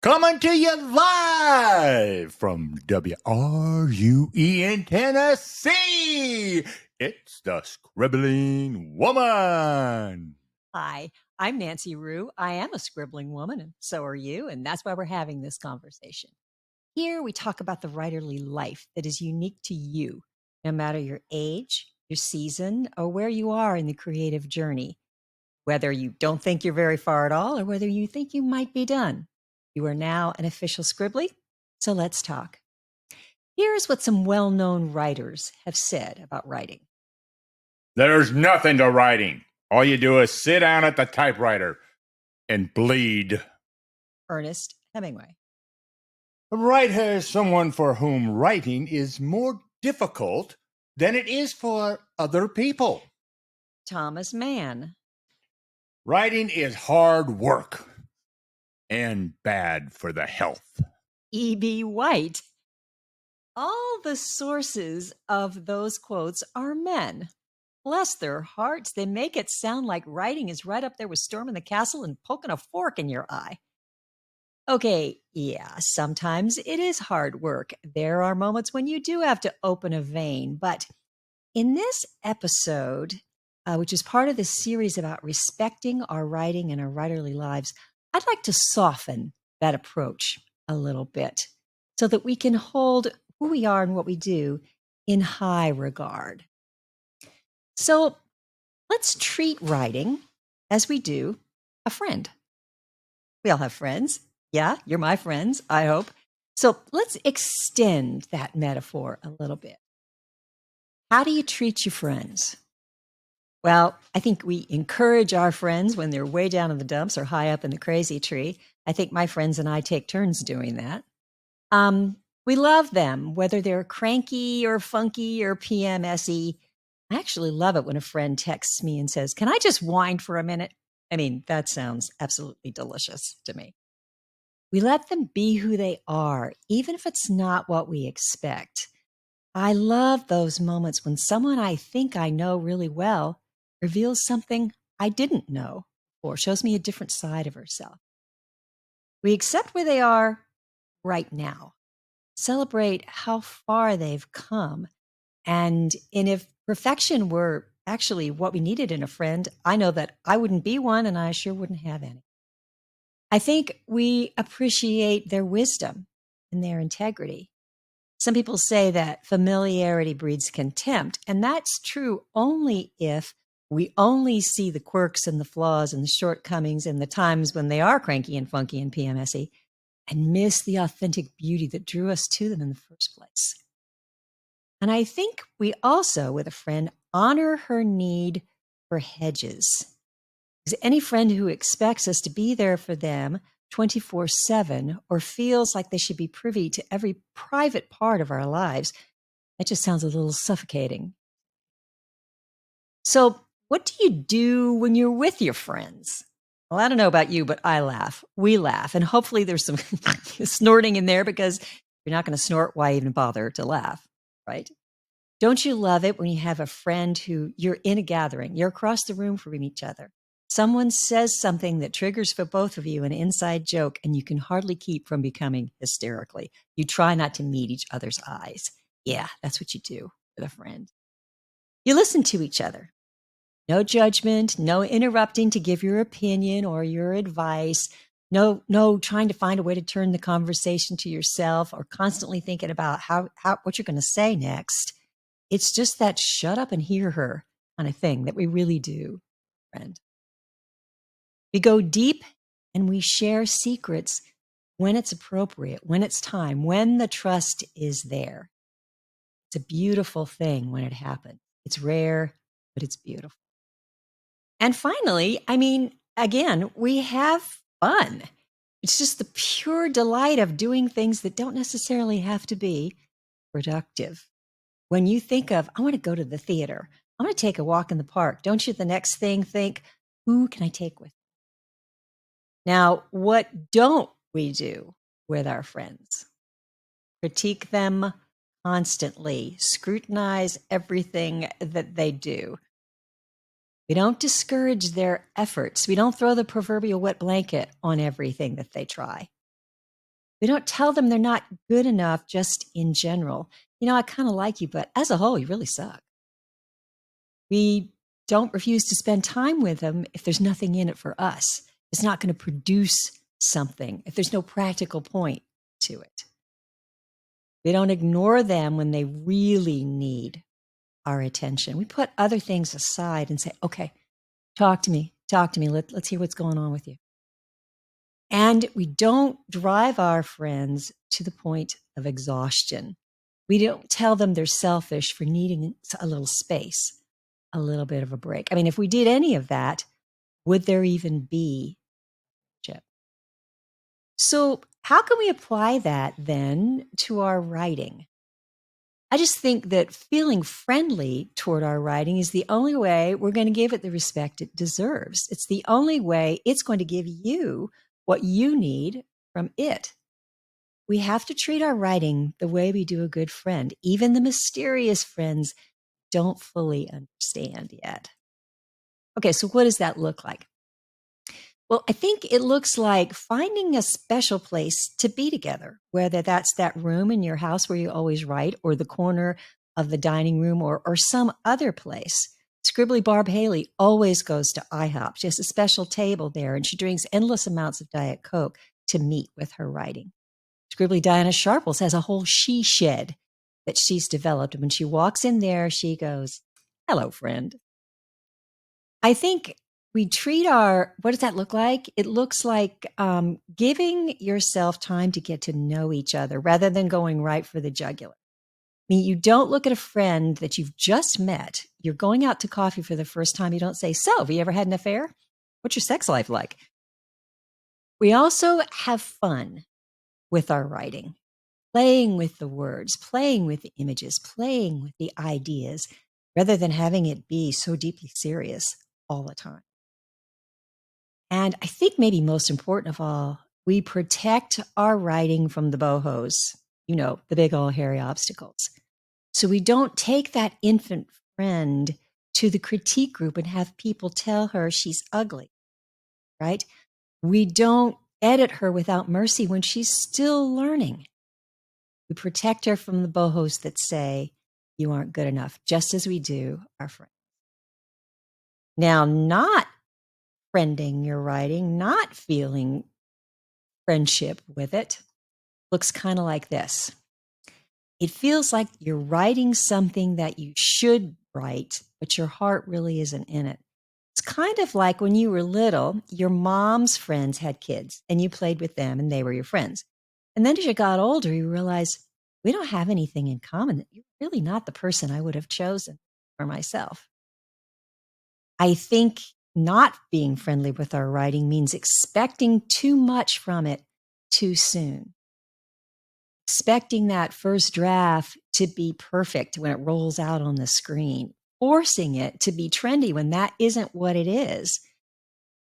Coming to you live from WRUE in Tennessee. It's the Scribbling Woman. Hi, I'm Nancy Rue. I am a scribbling woman, and so are you, and that's why we're having this conversation. Here we talk about the writerly life that is unique to you, no matter your age, your season, or where you are in the creative journey. Whether you don't think you're very far at all, or whether you think you might be done. You are now an official scribbly, so let's talk. Here's what some well known writers have said about writing. There's nothing to writing. All you do is sit down at the typewriter and bleed. Ernest Hemingway. A writer is someone for whom writing is more difficult than it is for other people. Thomas Mann. Writing is hard work and bad for the health. E.B. White. All the sources of those quotes are men. Bless their hearts, they make it sound like writing is right up there with storming the castle and poking a fork in your eye. Okay, yeah, sometimes it is hard work. There are moments when you do have to open a vein. But in this episode, which is part of the series about respecting our writing and our writerly lives, I'd like to soften that approach a little bit so that we can hold who we are and what we do in high regard. So let's treat writing as we do a friend. We all have friends. Yeah, you're my friends, I hope. So let's extend that metaphor a little bit. How do you treat your friends? Well, I think we encourage our friends when they're way down in the dumps or high up in the crazy tree. I think my friends and I take turns doing that. We love them, whether they're cranky or funky or PMSy. I actually love it when a friend texts me and says, "Can I just whine for a minute?" I mean, that sounds absolutely delicious to me. We let them be who they are, even if it's not what we expect. I love those moments when someone I think I know really well reveals something I didn't know or shows me a different side of herself. We accept where they are right now, celebrate how far they've come. And if perfection were actually what we needed in a friend, I know that I wouldn't be one and I sure wouldn't have any. I think we appreciate their wisdom and their integrity. Some people say that familiarity breeds contempt, and that's true only if we only see the quirks and the flaws and the shortcomings and the times when they are cranky and funky and PMSy and miss the authentic beauty that drew us to them in the first place. And I think we also, with a friend, honor her need for hedges. Because any friend who expects us to be there for them 24/7 or feels like they should be privy to every private part of our lives, that just sounds a little suffocating. So, what do you do when you're with your friends? Well, I don't know about you, but I laugh. We laugh. And hopefully there's some snorting in there because if you're not going to snort, why even bother to laugh, right? Don't you love it when you have a friend who you're in a gathering, you're across the room from each other. Someone says something that triggers for both of you an inside joke, and you can hardly keep from becoming hysterically. You try not to meet each other's eyes. Yeah, that's what you do with a friend. You listen to each other. No judgment, no interrupting to give your opinion or your advice. No trying to find a way to turn the conversation to yourself or constantly thinking about how what you're going to say next. It's just that shut up and hear her kind of thing that we really do, friend. We go deep and we share secrets when it's appropriate, when it's time, when the trust is there. It's a beautiful thing when it happens. It's rare, but it's beautiful. And finally, I mean, again, we have fun. It's just the pure delight of doing things that don't necessarily have to be productive. When you think of, I want to go to the theater, I want to take a walk in the park, don't you the next thing think, who can I take with? Now, what don't we do with our friends? Critique them constantly, scrutinize everything that they do. We don't discourage their efforts. We don't throw the proverbial wet blanket on everything that they try. We don't tell them they're not good enough just in general. I kind of like you, but as a whole, you really suck. We don't refuse to spend time with them if there's nothing in it for us. It's not going to produce something if there's no practical point to it. We don't ignore them when they really need our attention. We put other things aside and say, okay, talk to me. Let's hear what's going on with you. And we don't drive our friends to the point of exhaustion. We don't tell them they're selfish for needing a little space, a little bit of a break. I mean, if we did any of that, would there even be friendship? So, how can we apply that then to our writing? I just think that feeling friendly toward our writing is the only way we're going to give it the respect it deserves. It's the only way it's going to give you what you need from it. We have to treat our writing the way we do a good friend. Even the mysterious friends don't fully understand yet. Okay, so what does that look like? Well, I think it looks like finding a special place to be together, whether that's that room in your house where you always write, or the corner of the dining room, or some other place. Scribbly Barb Haley always goes to IHOP. She has a special table there, and she drinks endless amounts of Diet Coke to meet with her writing. Scribbly Diana Sharples has a whole she shed that she's developed. And when she walks in there, she goes, "Hello, friend." I think we treat what does that look like? It looks like giving yourself time to get to know each other rather than going right for the jugular. I mean, you don't look at a friend that you've just met. You're going out to coffee for the first time. You don't say, "So, have you ever had an affair? What's your sex life like?" We also have fun with our writing, playing with the words, playing with the images, playing with the ideas, rather than having it be so deeply serious all the time. And I think maybe most important of all, we protect our writing from the bohos, the big old hairy obstacles. So we don't take that infant friend to the critique group and have people tell her she's ugly, right? We don't edit her without mercy when she's still learning. We protect her from the bohos that say, "You aren't good enough," just as we do our friends. Now, not friending your writing, not feeling friendship with it, looks kind of like this. It feels like you're writing something that you should write, but your heart really isn't in it. It's kind of like when you were little, your mom's friends had kids and you played with them and they were your friends. And then as you got older, you realize we don't have anything in common. You're really not the person I would have chosen for myself. I think not being friendly with our writing means expecting too much from it too soon. Expecting that first draft to be perfect when it rolls out on the screen, forcing it to be trendy when that isn't what it is.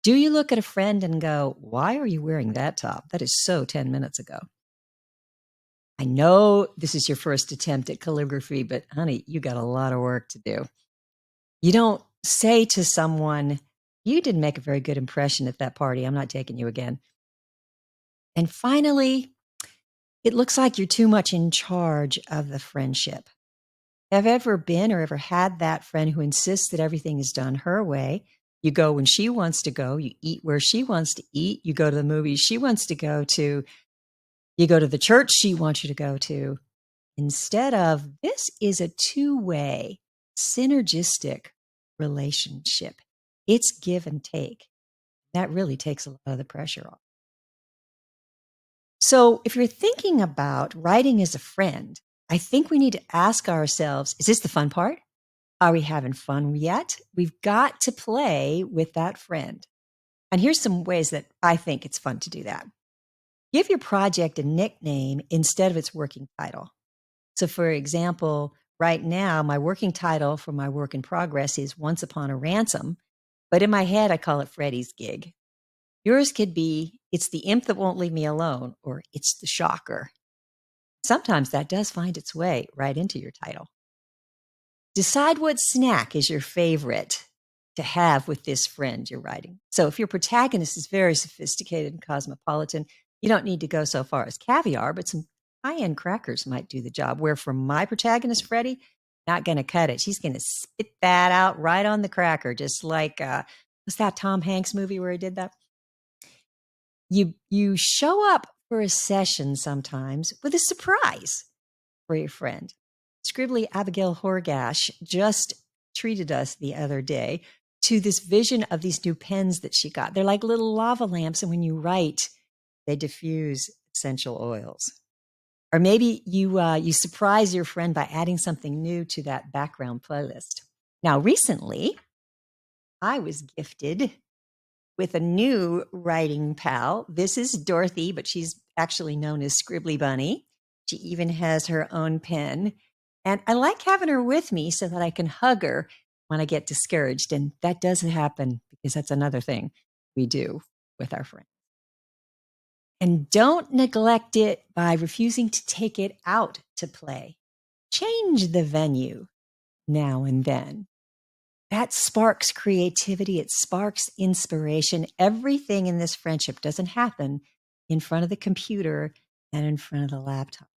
Do you look at a friend and go, "Why are you wearing that top? That is so 10 minutes ago." I know this is your first attempt at calligraphy, but honey, you got a lot of work to do. You don't say to someone, "You didn't make a very good impression at that party. I'm not taking you again." And finally, it looks like you're too much in charge of the friendship. Have you ever been or ever had that friend who insists that everything is done her way? You go when she wants to go, you eat where she wants to eat, you go to the movies she wants to go to, you go to the church she wants you to go to. Instead of, this is a two-way, synergistic relationship. It's give and take. That really takes a lot of the pressure off. So if you're thinking about writing as a friend, I think we need to ask ourselves, is this the fun part? Are we having fun yet? We've got to play with that friend. And here's some ways that I think it's fun to do that. Give your project a nickname instead of its working title. So for example, right now, my working title for my work in progress is Once Upon a Ransom, but in my head, I call it Freddie's Gig. Yours could be It's the Imp That Won't Leave Me Alone, or It's the Shocker. Sometimes that does find its way right into your title. Decide what snack is your favorite to have with this friend you're writing. So if your protagonist is very sophisticated and cosmopolitan, You don't need to go so far as caviar, but some high-end crackers might do the job. Where for my protagonist, Freddie, not going to cut it. She's going to spit that out right on the cracker, just like was that Tom Hanks movie where he did that? You show up for a session sometimes with a surprise for your friend. Scribbly Abigail Horgash just treated us the other day to this vision of these new pens that she got. They're like little lava lamps, and when you write, they diffuse essential oils. Or maybe you surprise your friend by adding something new to that background playlist. Now, recently, I was gifted with a new writing pal. This is Dorothy, but she's actually known as Scribbly Bunny. She even has her own pen. And I like having her with me so that I can hug her when I get discouraged. And that doesn't happen because that's another thing we do with our friends. And don't neglect it by refusing to take it out to play. Change the venue now and then. That sparks creativity. It sparks inspiration. Everything in this friendship doesn't happen in front of the computer and in front of the laptop.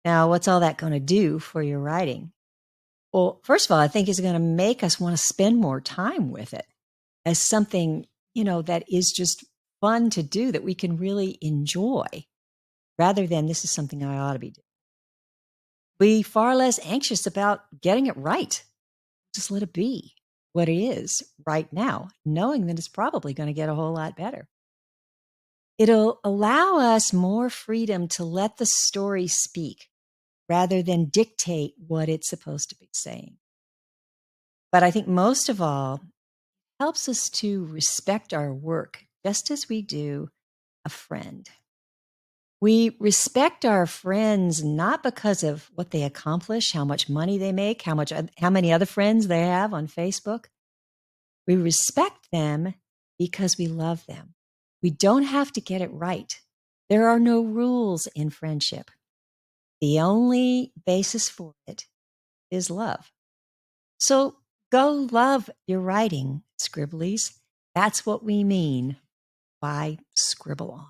Now, what's all that going to do for your writing? Well, first of all, I think it's going to make us want to spend more time with it as something, that is just fun to do, that we can really enjoy, rather than this is something I ought to be doing. Be far less anxious about getting it right. Just let it be what it is right now, knowing that it's probably going to get a whole lot better. It'll allow us more freedom to let the story speak rather than dictate what it's supposed to be saying. But I think most of all, it helps us to respect our work just as we do a friend. We respect our friends not because of what they accomplish, how much money they make, how many other friends they have on Facebook. We respect them because we love them. We don't have to get it right. There are no rules in friendship. The only basis for it is love. So go love your writing, Scribblies. That's what we mean by scribble on.